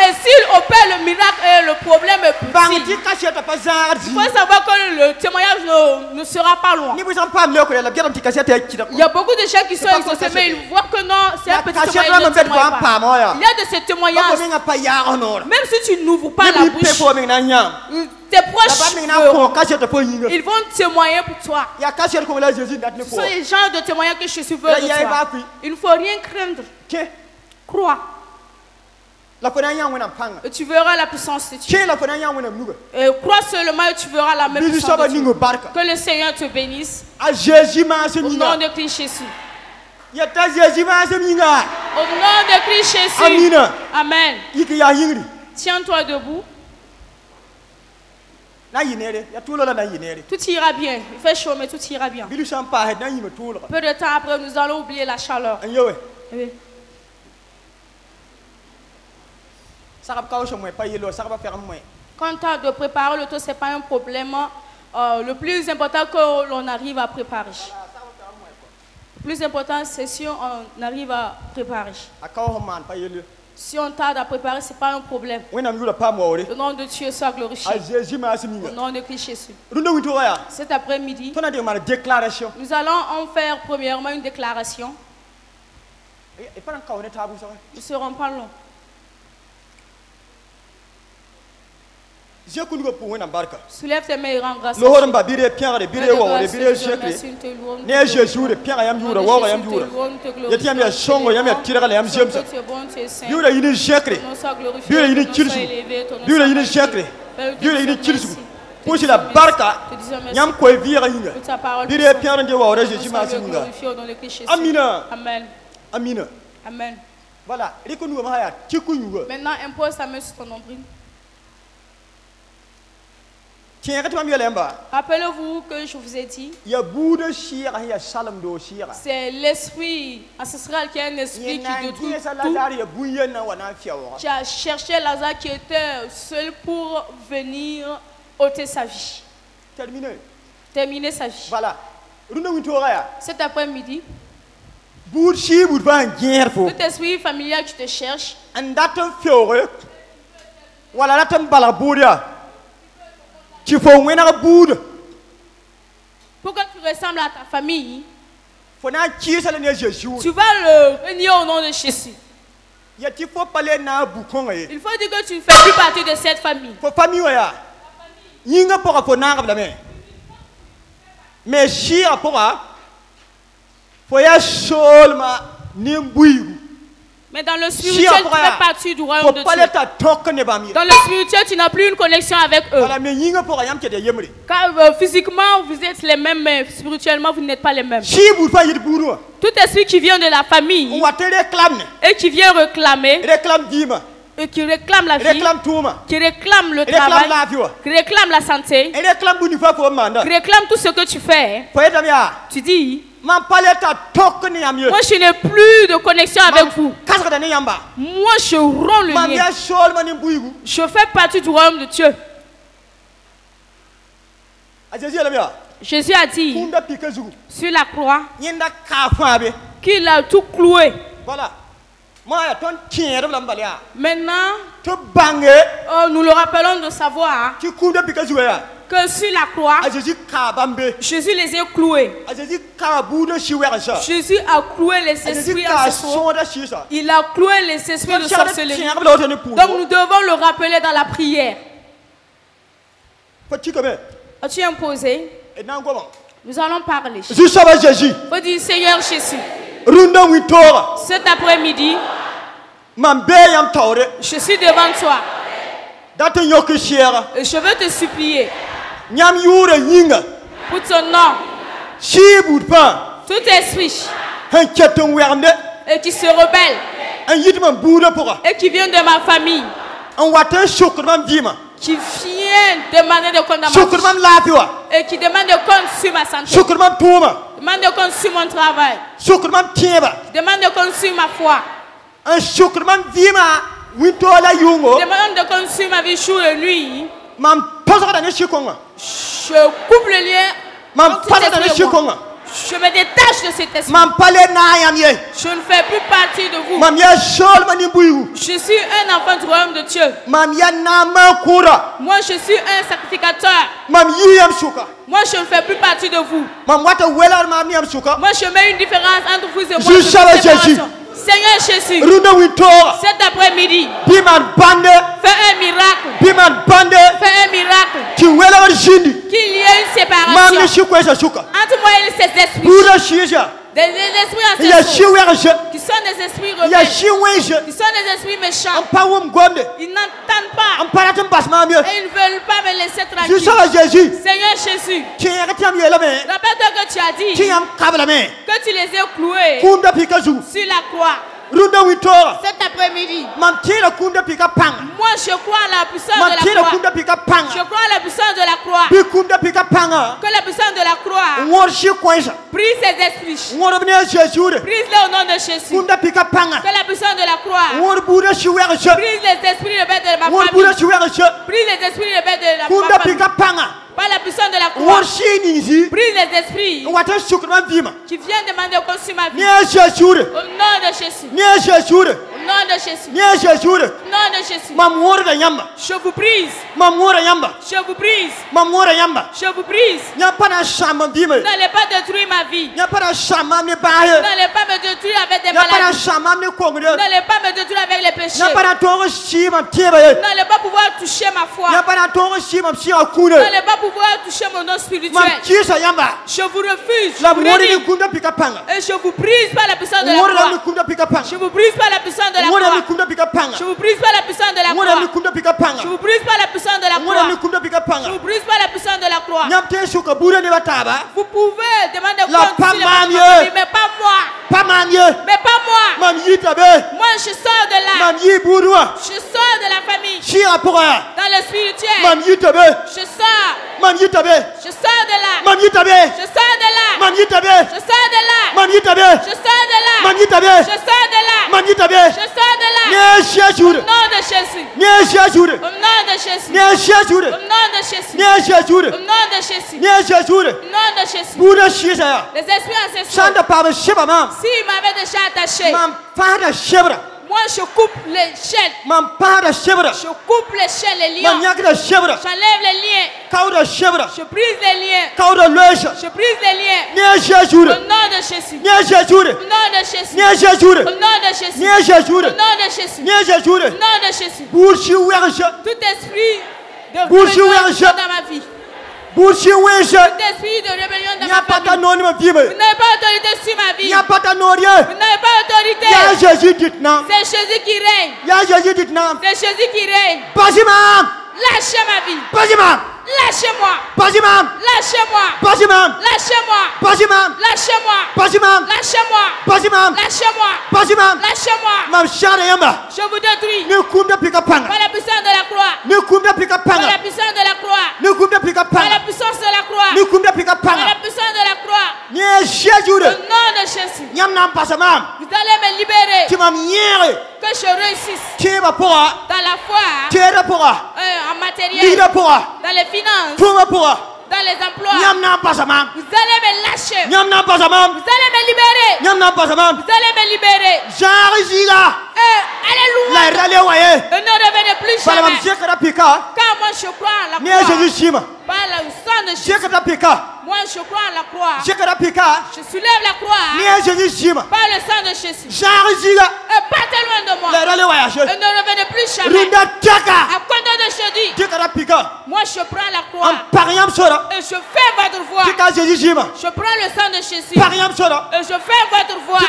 B: Et s'il opère le miracle et le problème est petit, il faut savoir que le témoignage ne sera pas loin. Il y a beaucoup de gens qui sont exaucés, mais ils voient que non, c'est un petit témoignage. Il y a de ces témoignages. Même si tu n'ouvres pas la bouche, tes proches, ils vont témoigner pour toi. Ce sont les genres de témoignages que Jésus veut de toi. Il ne faut rien craindre. Crois. Et tu verras la puissance de Dieu. Et crois seulement et tu verras la même puissance de Dieu. Que le Seigneur te bénisse. Au nom de Christ Jésus. Au nom de Christ Jésus. Amen. Tiens-toi debout. Tout ira bien. Il fait chaud, mais tout ira bien. Peu de temps après, nous allons oublier la chaleur. Oui. Quant à de préparer le tout, ce n'est pas un problème. Le plus important que l'on arrive à préparer. Le plus important, c'est si on arrive à préparer. Si on tarde à préparer, ce n'est pas un problème. Le nom de Dieu soit glorifié. Au nom de Christ Jésus. Cet après-midi, nous allons en faire premièrement une déclaration. Nous ne serons pas longs. Soulève tes mains et rends grâce.
A: Amen.
B: Amen.
A: Voilà.
B: Maintenant, impose ta main sur ton nombril. Rappelez-vous que je vous ai dit, c'est l'esprit ancestral qui est un esprit qui détruit tout. Qui a cherché Lazare qui était seul pour venir ôter sa vie. Terminer sa vie.
A: Voilà.
B: Cet après-midi, tout esprit familial qui te cherche, pour que tu ressembles à ta famille, tu vas le réunir au nom de Jésus. Il faut dire que tu ne fais plus partie de cette famille.
A: Mais si
B: mais dans le spirituel, tu fais partie du royaume de Dieu. Dans le spirituel, tu n'as plus une connexion avec eux. Car physiquement, vous êtes les mêmes, mais spirituellement, vous n'êtes pas les mêmes. Tout esprit qui vient de la famille et qui vient réclamer, et qui réclame la vie, qui réclame le travail, qui réclame la santé, qui réclame tout ce que tu fais, tu dis, moi je n'ai plus de connexion avec vous. Moi je romps le lien. Je fais partie du royaume de Dieu. Jésus a dit sur la croix qu'il a tout cloué. Maintenant, nous le rappelons de savoir que sur la croix, Jésus les a cloués. Jésus a cloué les esprits ancêtraux. Il a cloué les esprits de sorcellerie. Donc nous devons le rappeler dans la prière. As-tu imposé? Nous allons parler. Il faut dire Seigneur Jésus. Cet après-midi, je suis devant toi. Et je veux te supplier pour ton nom. Tout esprit et qui se rebelle et qui vient de ma famille, qui vient demander de compte et qui demande de compte sur ma santé, demande de compte sur mon travail, demande de compte sur ma foi, demande de compte sur ma vie jour et nuit. Je coupe le lien. Je me détache de cet esprit. Je ne fais plus partie de vous. Je suis un enfant du royaume de Dieu. Moi, je suis un sacrificateur. Moi, je ne fais plus partie de vous. Moi, je mets une différence entre vous et moi. Seigneur Jésus, cet après-midi, fais un miracle. Fais un miracle. Qu'il y ait une séparation entre moi et ces esprits. Des esprits ancestraux. Qui sont des esprits rebelles. Qui sont des esprits méchants. Ils n'entendent pas. Et ils ne veulent pas me laisser tranquille. Seigneur Jésus. Rappelle-toi que tu as dit que tu les as cloués sur la croix. Cet après-midi, moi je crois à la puissance de la croix. Je crois à la puissance de la croix. Que la puissance de la croix brise ces esprits. Brise-les au nom de Jésus. Que la puissance de la croix brise les esprits rebelles de ma famille. Brise les esprits rebelles de la famille. Par la puissance de la croix, brise les esprits qui viennent demander au sur ma vie. Au nom de Jésus. Au nom de Jésus. Au nom de Jésus. Je vous brise. Je vous brise. Je vous brise. N'allez pas détruire ma vie. N'allez pas me détruire avec des maladies. N'allez pas me détruire avec les péchés. N'allez pas pouvoir toucher ma foi. N'allez pas pouvoir toucher mon nom spirituel. Je vous refuse. Et je vous brise par la puissance de la croix. Je vous brise par la puissance de la croix. Je vous brise par la puissance de la croix. Je vous brise par la puissance de la croix. Je vous brise par la puissance de la croix. Vous pouvez demander compte sur les familles, mais pas moi. Mais pas moi. Moi je sors de là. Je sors de la famille. Dans le spirituel. Je sors. Je sors de là. Je sors de là. Je sors de là. Je sors de là. Je sors de là. Je sors de là. Je sors de là. Au nom de Jésus. Au nom de Jésus. Au nom de Jésus. Au nom de Jésus. Au nom de Jésus. Les esprits ancestraux. S'ils m'avaient déjà attaché, moi je coupe les chaînes. Je coupe les chaînes, les liens. J'enlève les liens. Je brise les liens. Je brise les liens. Au nom de Jésus. Au nom de Jésus. Au nom de Jésus. Au nom de Jésus. Au nom de Jésus. Tout esprit de rébellion dans ma vie. Tout esprit de rébellion dans ma famille. Vous n'avez pas autorité sur ma vie. Vous n'avez pas autorité. C'est Jésus qui règne. C'est Jésus qui règne. Lâchez ma vie. Lâchez-moi. Lâchez-moi. Lâchez-moi. Lâchez-moi. Lâchez-moi. Lâchez-moi. Je vous détruis. Par la puissance de la croix. Par la puissance de la croix. Par la puissance de la croix. Par la puissance de la croix. Au nom de Jésus. Vous allez me libérer. Que je réussisse. Dans la foi. En matériel. Dans les finances. Dans les emplois. Vous allez me lâcher. Vous allez me libérer. Vous allez me libérer. Alléluia. Et ne revenez plus jamais. Car moi je crois à la croix. Par le sang de Jésus. Moi je crois à la croix. Je soulève la croix. Par le sang de Jésus. Et partez loin de moi. Et ne revenez plus jamais. À compter de jeudi. Moi je prends la croix. Et je fais votre voix. Je prends le sang de Jésus. Et je fais votre voix.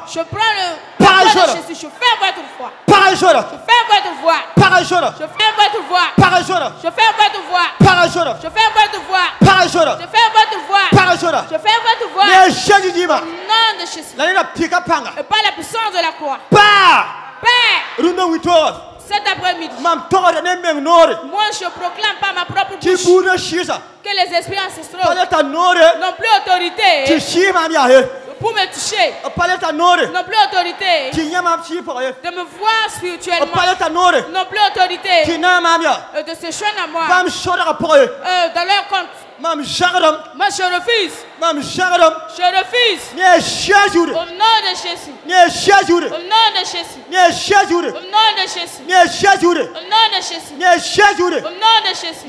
B: Je prends le sang de Jésus. Je fais votre voix. Je fais votre voix. Je fais votre voix. Je fais votre voix. Je fais votre voix. Je fais votre voix. Je fais votre voix. Au nom de Jésus. Et par la puissance de la croix. Père. Cet après-midi, moi je proclame par ma propre bouche que les esprits ancestraux n'ont plus autorité pour me toucher, n'ont plus autorité de me voir spirituellement, n'ont plus autorité de se joindre à moi dans leur compte. Moi je refuse. Je refuse. Au nom de Jésus. Au nom de Jésus. Au nom de Jésus. Au nom de Jésus. Au nom de Jésus.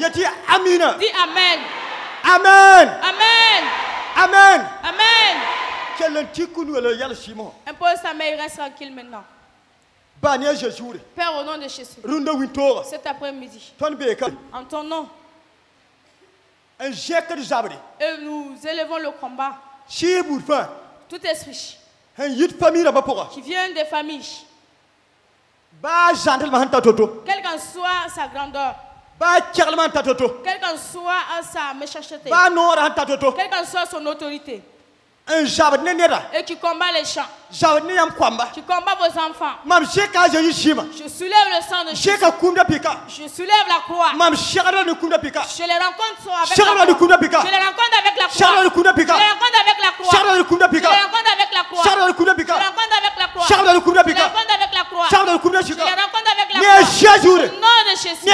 B: Dis Amen.
A: Amen.
B: Amen.
A: Amen.
B: Amen. Impose ta main, il reste tranquille maintenant. Père, au nom de Jésus. Cet après-midi. En ton nom. Et nous élevons le combat. Tout esprit
A: qui
B: vient des familles,
A: quelle
B: qu'en soit sa grandeur, quelle qu'en soit sa méchanceté, quelle qu'en soit son autorité, et qui combat les champs, qui combat vos enfants. Je soulève le sang de Jésus. Je soulève la croix. Je les rencontre avec la croix. Je les rencontre avec la croix. Je les rencontre avec la croix. Je les rencontre avec la croix. Je les rencontre avec la croix. Je les rencontre avec la croix. Je les rencontre avec la croix. Au nom de Jésus.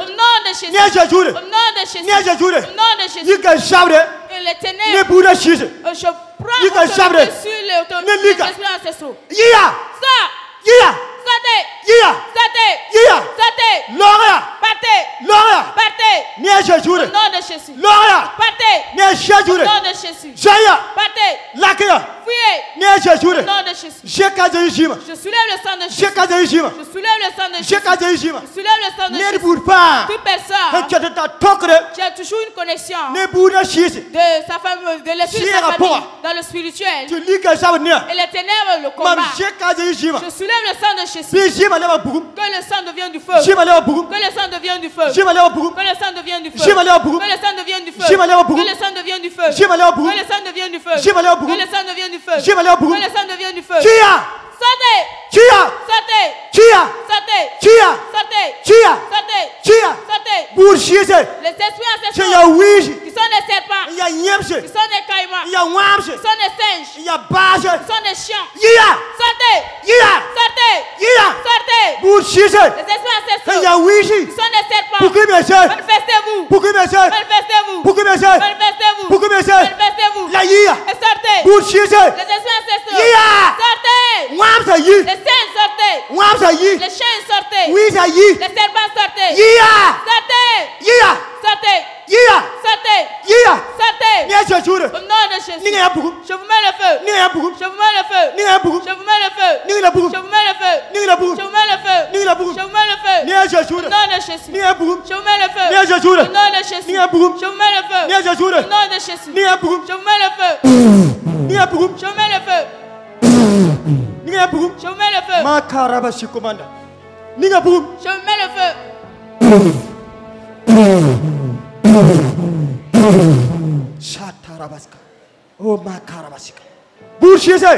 B: Au nom de Jésus. Au nom de Jésus. Au nom de Jésus. Et les ténèbres, je prends l'autorité sur l'autorité des esprits ancestraux. Partez. Au nom de Jésus. Partez. Au nom de Jésus. Partez. Fuyez. Au nom de Jésus. Je soulève le sang de Jésus. Je soulève le sang de Jésus. Je soulève le sang de Jésus. Toute personne qui a toujours une connexion de sa femme, de l'esprit de sa famille dans le spirituel, et les ténèbres le combattent. Je soulève le sang de Jésus. Que le sang devienne du feu. Que le sang devienne du feu. Que le sang devienne du feu. Que le sang devienne du feu. Que le sang devienne du feu. Que le sang devienne du feu. Que le sang devienne du feu. Que le sang devienne du feu. Sautez. Les esprits ancestraux qui sont des serpents, qui sont des caïmans, qui sont des singes, qui sont des chiens. Sortez. Les esprits ancestraux qui sont des serpents. Manifestez-vous. Et sortez. Les esprits ancestraux. Sortez. Les saints sortez. Les chiens sortez. Les serpents sortez. Sortez. Au nom de Jésus. Je vous mets le feu. Je vous mets le feu. Je vous mets le feu. Je vous mets le feu. Je vous mets le feu. Je vous mets le feu. Au nom de Jésus. Je vous mets le feu. Au nom de Jésus. Je vous mets le feu. Au nom de Jésus. Je vous mets le feu. Je vous mets le feu. Je vous mets le feu. Je vous mets le feu.
A: Oh ma carabasika. Bouchez ça.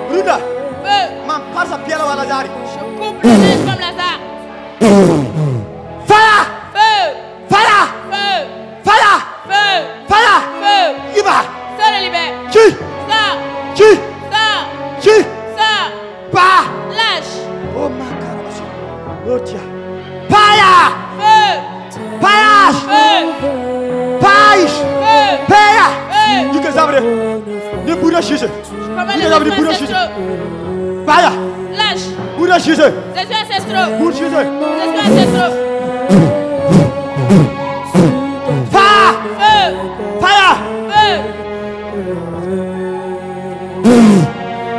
A: Ruda. Man passe à Pierre à Lazare.
B: Je coupe le nez comme Lazare.
A: Fire!
B: Feu!
A: Fire!
B: Feu!
A: Fire!
B: Feu!
A: Fire!
B: Feu!
A: Iba!
B: Sors le libère.
A: Qui?
B: Sors!
A: Qui?
B: Sors!
A: Qui?
B: Sors!
A: Pas!
B: Lâche!
A: Oh ma carabassi. Oh tiens. Paya!
B: Feu!
A: Payage!
B: Feu!
A: Payage!
B: Feu!
A: Paya!
B: Feu!
A: Ni que zabre. Ni bouda chise.
B: Comment
A: Ni
B: les
A: que zabre ni bouda
B: esprits
A: chise.
B: ancestraux?
A: Paya!
B: Lâche!
A: Bouda chise.
B: Les esprits ancestraux!
A: Bouda chise.
B: Les esprits ancestraux!
A: Fire!
B: Feu!
A: Fire!
B: Feu!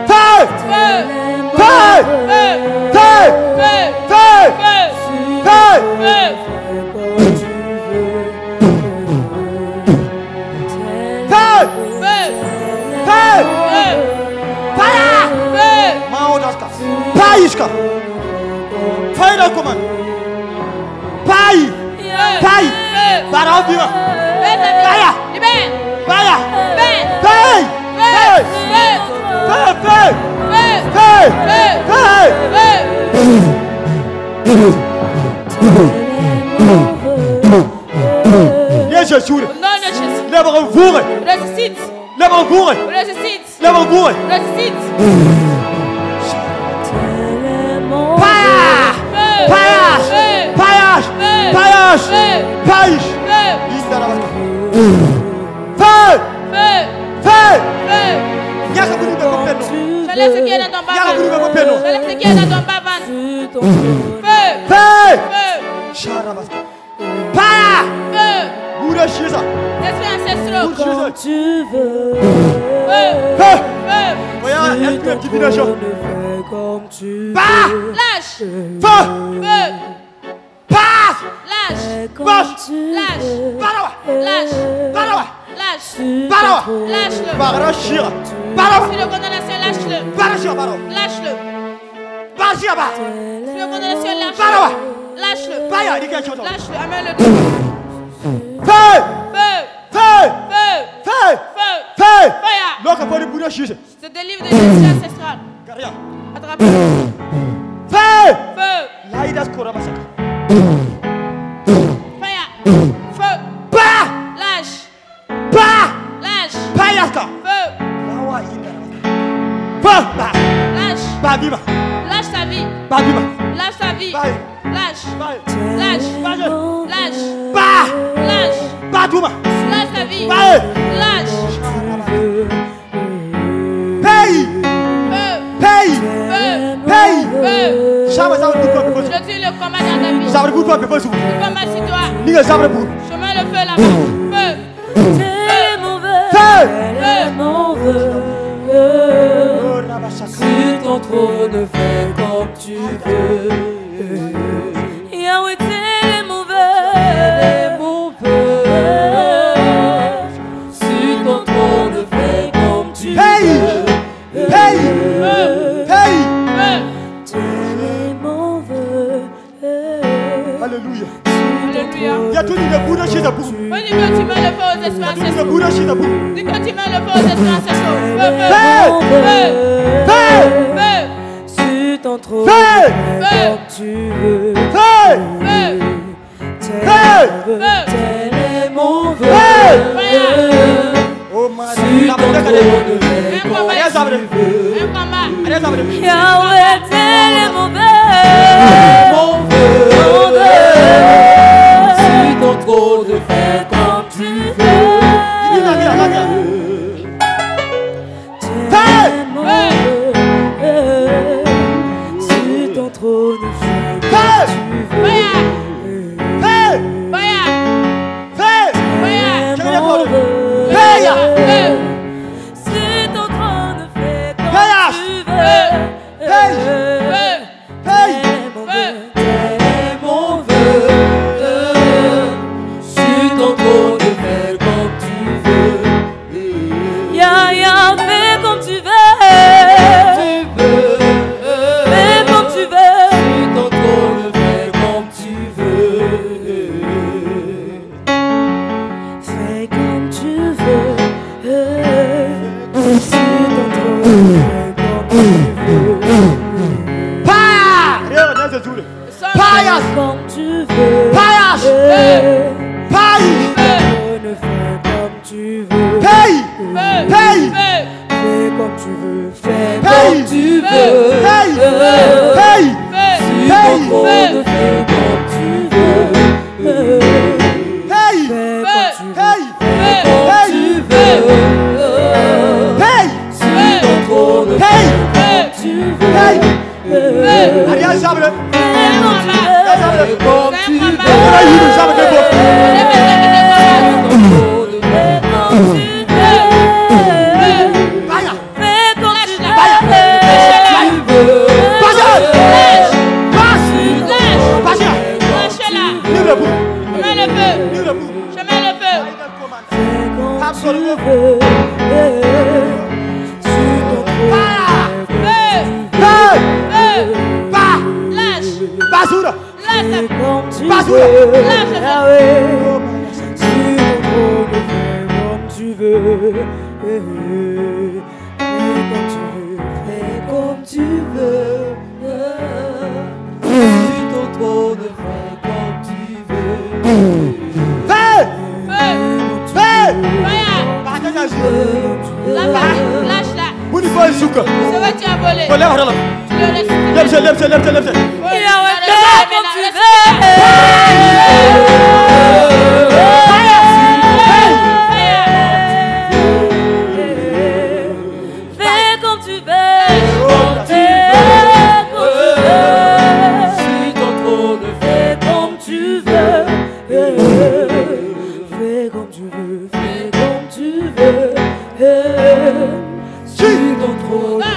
A: Fire!
B: Feu!
A: Fire!
B: Feu!
A: Fire!
B: Feu!
A: Fire!
B: Feu!
A: Fire!
B: Feu!
A: Fire!
B: Feu!
A: Fire!
B: Feu!
A: Fire!
B: Feu!
A: Maodaska. Paiska. Fire command. Pai. Pai. Para viva. Fire!
B: Libère!
A: Fire!
B: Feu!
A: Fire!
B: Feu!
A: Fire! Fire!
B: Feu!
A: Fire!
B: Feu!
A: Fire!
B: Feu!
A: Yes, Jésus.
B: Au nom de Jésus.
A: Lève un fourré.
B: Ressuscite!
A: Lève un fourré.
B: Ressuscite!
A: Lève un fourré.
B: Ressuscite!
A: Fire!
B: Feu!
A: Fire!
B: Feu!
A: Fire!
B: Feu!
A: Fire!
B: Feu!
A: Fire!
B: Feu!
A: Feu!
B: Feu!
A: Feu!
B: Feu!
A: Nyaka bulu be ko penno.
B: Je laisse ce qui est dans ton
A: Nyaka bulu be
B: bas-ventre.
A: ko penno.
B: Je laisse ce qui est dans ton bas-ventre. Feu!
A: Feu!
B: Feu!
A: Sharabaska. Fire!
B: Feu!
A: Bouda shiza.
B: Esprits ancestraux.
A: Bouda shiza.
C: Tu veux,
B: Feu!
A: Feu!
B: Feu!
A: Regarde, esprit de divination.
C: fais comme tu
A: Pas!
B: Lâche!
A: Feu!
B: Feu!
A: Passe!
B: Lâche!
A: Passe!
B: Lâche!
A: Parawa!
B: Lâche!
A: Parawa!
B: Lâche!
A: Parawa!
B: Lâche-le!
A: Parashira. Parawa!
B: Esprit de condamnation, lâche-le!
A: Parashira parawa.
B: Lâche-le!
A: Parashira ba.
B: Esprit de condamnation,
A: Parawa!
B: lâche-le! Lâche-le!
A: Paya dika choto.
B: Lâche-le! Amène-le!
A: Feu!
B: Feu!
A: Feu!
B: Feu!
A: Feu!
B: Feu!
A: Feu!
B: Fire!
A: Loka poni Bouda shiza.
B: Je te délivre de l'esprit ancestral.
A: Karia.
B: Attrape-le!
A: Feu!
B: Feu!
A: Laidas korabasaka.
B: Fire! Feu!
A: Pa!
B: Lâche!
A: Pa!
B: Lâche!
A: Payaska.
B: Feu!
A: Lawa inda. Feu! Ba.
B: Lâche!
A: Ba bima.
B: Lâche ta vie!
A: Ba bima.
B: Lâche ta vie!
A: Bye.
B: Lâche!
A: Bye.
B: Lâche!
A: Bye.
B: Lâche!
A: Ba!
B: Lâche!
A: Ba duma.
B: Lâche ta vie!
A: Bye.
B: Lâche!
A: Pay!
B: Feu!
A: Pay!
B: Feu!
A: Pay!
B: Feu!
A: Sama sama duko befo.
B: Je tue le combat dans ta vie.
A: Sama duko befo su.
B: Le combat sur toi.
A: Ninga sama bu.
B: Je mets le feu là-bas. Feu!
C: t'es mauvais,
A: Feu!
C: t'es mauvais.
A: Oh rabasaka.
C: Sur ton trône, fais comme tu veux. Yahweh, t'es mauvais, sur ton trône, fais comme tu
A: Pay!
C: veux.
A: Pay! Pay!
B: Feu!
C: T'es mauvais.
A: Alléluia.
B: Alléluia.
A: Ya tuni de Bouda shiza bu.
B: On dit que tu mets le feu aux esprits
A: Tuni de
B: ancestraux.
A: Bouda shiza bu.
B: Dis que tu mets le feu aux esprits ancestraux. Feu!
A: Feu!
B: Feu!
A: Feu!
B: Feu!
C: Sur ton trône,
A: Feu!
C: fais comme tu veux.
A: Feu!
B: Feu!
C: T'es
A: Feu!
C: mauvais, t'es mauvais.
A: Oh man.
C: Sur ton trône, fais
B: Un
C: comme
B: combat
A: Allez,
B: ici.
A: Zabre.
B: Un combat.
A: Allez, Zabre.
C: Yahweh, t'es mauvais, sur ton trône, fais comme tu veux.
A: Ina via, la via.
C: T'es mauvais, sur ton trône, fais comme tu veux.
B: Fire!
A: Feu!
B: Fire!
A: Feu!
B: Fire!
A: Je viens pour le.
B: Fire!
C: Sur ton trône, fais comme
A: Feu!
C: tu veux.
A: Feu!
B: Feu!
A: Feu!
C: T'es mauvais, sur ton trône, fais comme tu veux. Ya, fais comme tu veux. Fais comme tu veux. Sur ton trône, fais comme tu veux. Fais comme tu veux. Sur ton trône,